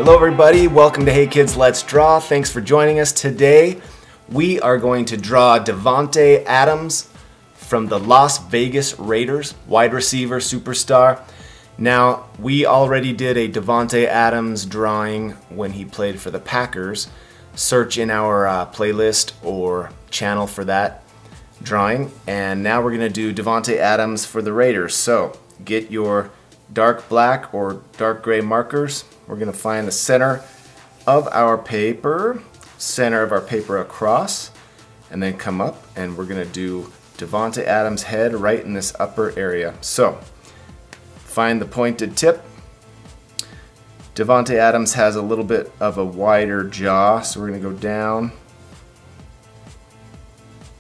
Hello everybody, welcome to Hey Kids Let's Draw. Thanks for joining us today. We are going to draw Davante Adams from the Las Vegas Raiders, wide receiver, superstar. Now, we already did a Davante Adams drawing when he played for the Packers. Search in our playlist or channel for that drawing. And now we're going to do Davante Adams for the Raiders. So, get your dark black or dark gray markers. We're going to find the center of our paper across, and then come up, and we're going to do Davante Adams' head right in this upper area. So, find the pointed tip. Davante Adams has a little bit of a wider jaw, so we're going to go down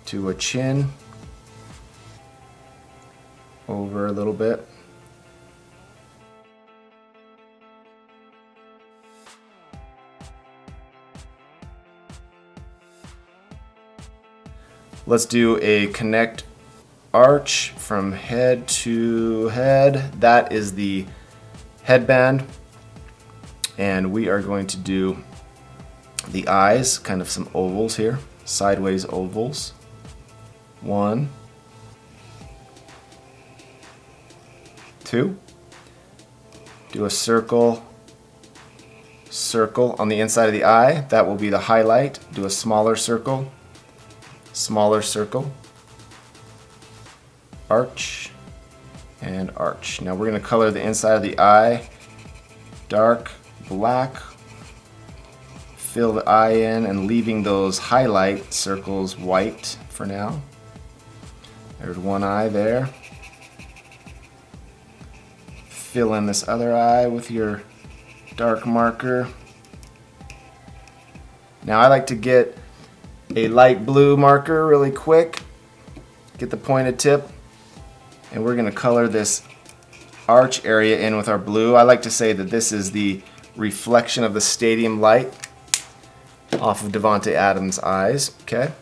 to a chin, over a little bit. Let's do a connect arch from head to head. That is the headband. And we are going to do the eyes, kind of some ovals here, sideways ovals. 1, 2. Do a circle on the inside of the eye. That will be the highlight. Do a smaller circle. Smaller circle, arch, and arch. Now we're going to color the inside of the eye dark black, fill the eye in, and leaving those highlight circles white for now. There's one eye there. Fill in this other eye with your dark marker. Now I like to get a light blue marker really quick, get the pointed tip, and we're going to color this arch area in with our blue. I like to say that this is the reflection of the stadium light off of Davante Adams' eyes. Okay.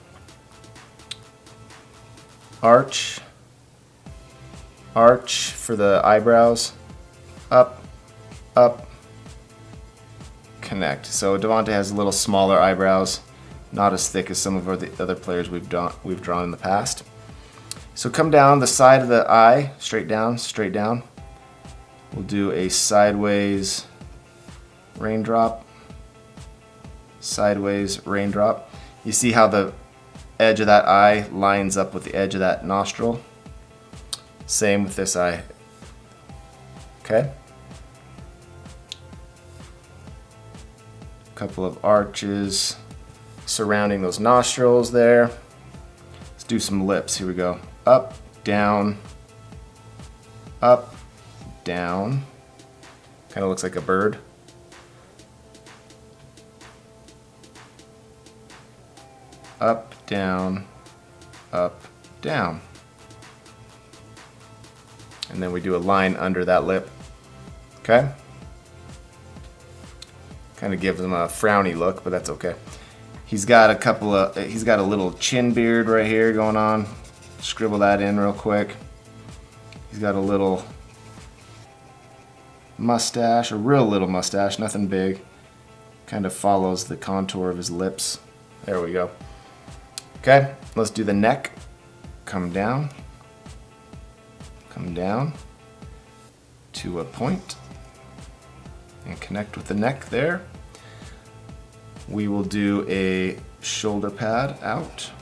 Arch, arch for the eyebrows, up, up, connect. So Davante has a little smaller eyebrows, not as thick as some of the other players we've drawn in the past. So come down the side of the eye, straight down, straight down. We'll do a sideways raindrop, sideways raindrop. You see how the edge of that eye lines up with the edge of that nostril? Same with this eye. Okay? A couple of arches surrounding those nostrils there. Let's do some lips. Here we go. Up, down, up, down. Kind of looks like a bird. Up, down, up, down. And then we do a line under that lip. Okay? Kind of gives him a frowny look, but that's okay. He's got a little chin beard right here going on. Scribble that in real quick. He's got a little mustache, a real little mustache, nothing big. Kind of follows the contour of his lips. There we go. Okay, let's do the neck. Come down to a point and connect with the neck there. We will do a shoulder pad out,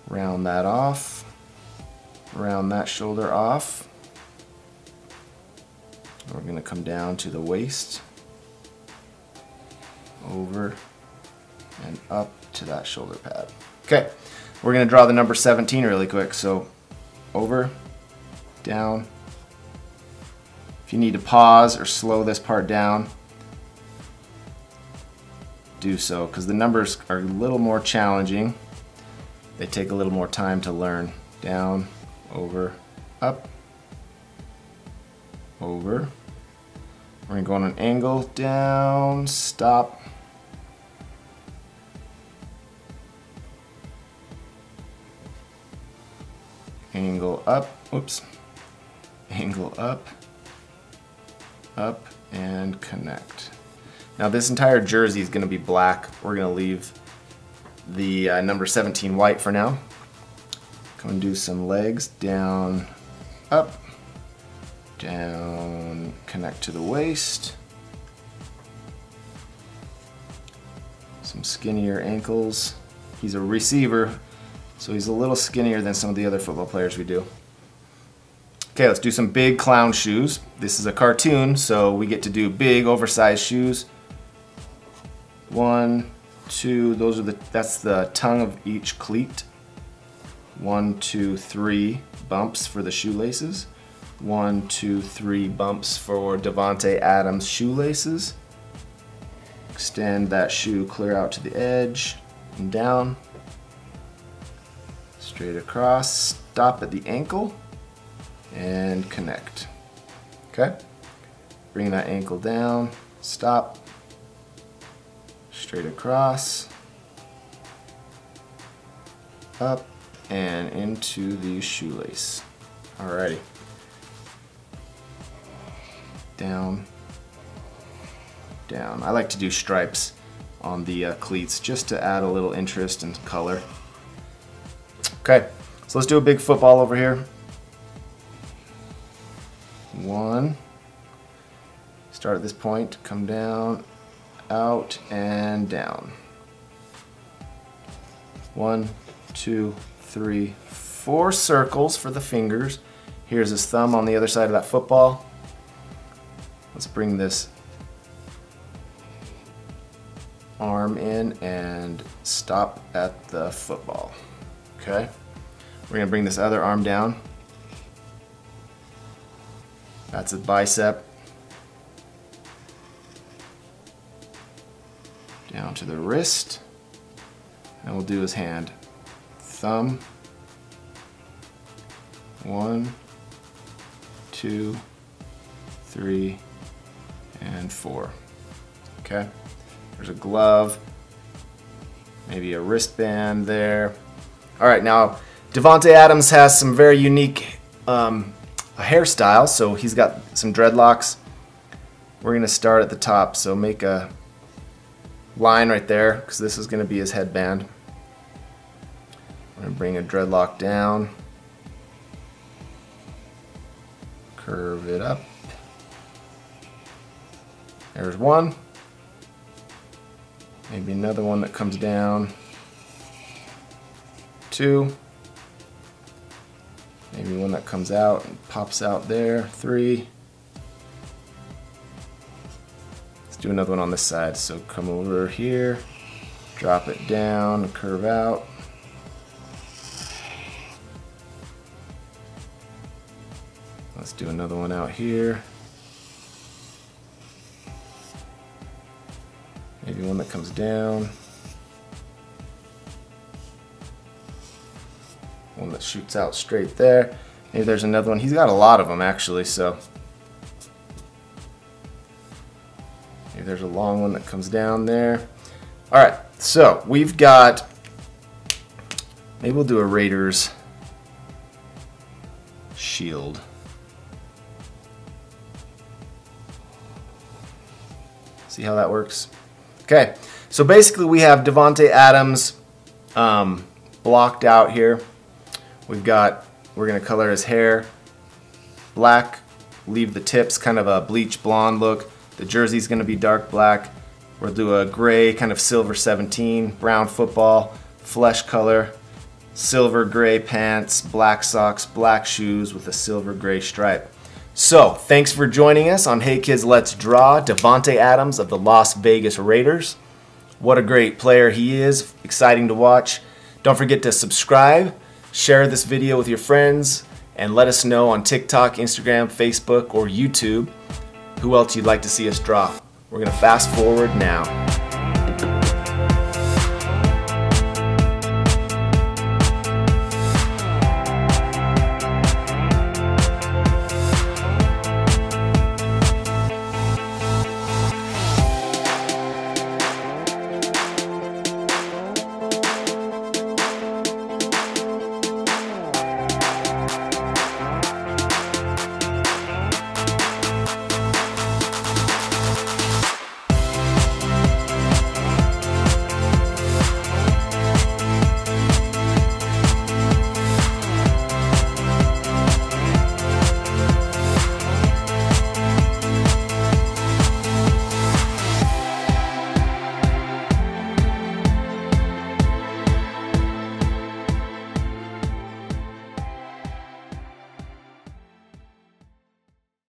round that off, round that shoulder off. We're going to come down to the waist, over and up to that shoulder pad. Okay, we're going to draw the number 17 really quick. So over, down. If you need to pause or slow this part down, do so, because the numbers are a little more challenging. They take a little more time to learn. Down, over, up, over. We're going to go on an angle, down, stop. Angle up, oops. angle up, up, and connect. Now this entire jersey is going to be black. We're going to leave the number 17 white for now. Come and do some legs, down, up, down, connect to the waist. Some skinnier ankles. He's a receiver, so he's a little skinnier than some of the other football players we do. Okay, let's do some big clown shoes. This is a cartoon, so we get to do big, oversized shoes. 1, 2, that's the tongue of each cleat. 1, 2, 3 bumps for the shoelaces. 1, 2, 3 bumps for Davante Adams' shoelaces. Extend that shoe clear out to the edge and down. Straight across, stop at the ankle and connect. Okay? Bring that ankle down, stop, straight across, up, and into the shoelace. Alrighty. Down, down. I like to do stripes on the cleats just to add a little interest and color. Okay, so let's do a big football over here. 1. Start at this point, come down, out, and down. 1, 2, 3, 4 circles for the fingers. Here's his thumb on the other side of that football. Let's bring this arm in and stop at the football. Okay? We're going to bring this other arm down. That's a bicep. Down to the wrist. And we'll do his hand. Thumb. 1, 2, 3, and 4. Okay? There's a glove. Maybe a wristband there. Alright, now Davante Adams has some very unique hairstyle, so he's got some dreadlocks. We're going to start at the top, so make a line right there, because this is going to be his headband. We're going to bring a dreadlock down, curve it up. There's one. Maybe another one that comes down. 2. Maybe one that comes out and pops out there. 3. Let's do another one on this side. So come over here, drop it down, curve out. Let's do another one out here. Maybe one that comes down. One that shoots out straight there. Maybe there's another one. He's got a lot of them actually, so maybe there's a long one that comes down there. Alright, so we've got, maybe we'll do a Raiders shield. See how that works? Okay, so basically we have Davante Adams blocked out here. We're gonna color his hair black, leave the tips kind of a bleach blonde look. The jersey's gonna be dark black. We'll do a gray, kind of silver 17, brown football, flesh color, silver gray pants, black socks, black shoes with a silver gray stripe. So, thanks for joining us on Hey Kids Let's Draw, Davante Adams of the Las Vegas Raiders. What a great player he is, exciting to watch. Don't forget to subscribe, share this video with your friends, and let us know on TikTok, Instagram, Facebook, or YouTube who else you'd like to see us draw. We're going to fast forward now.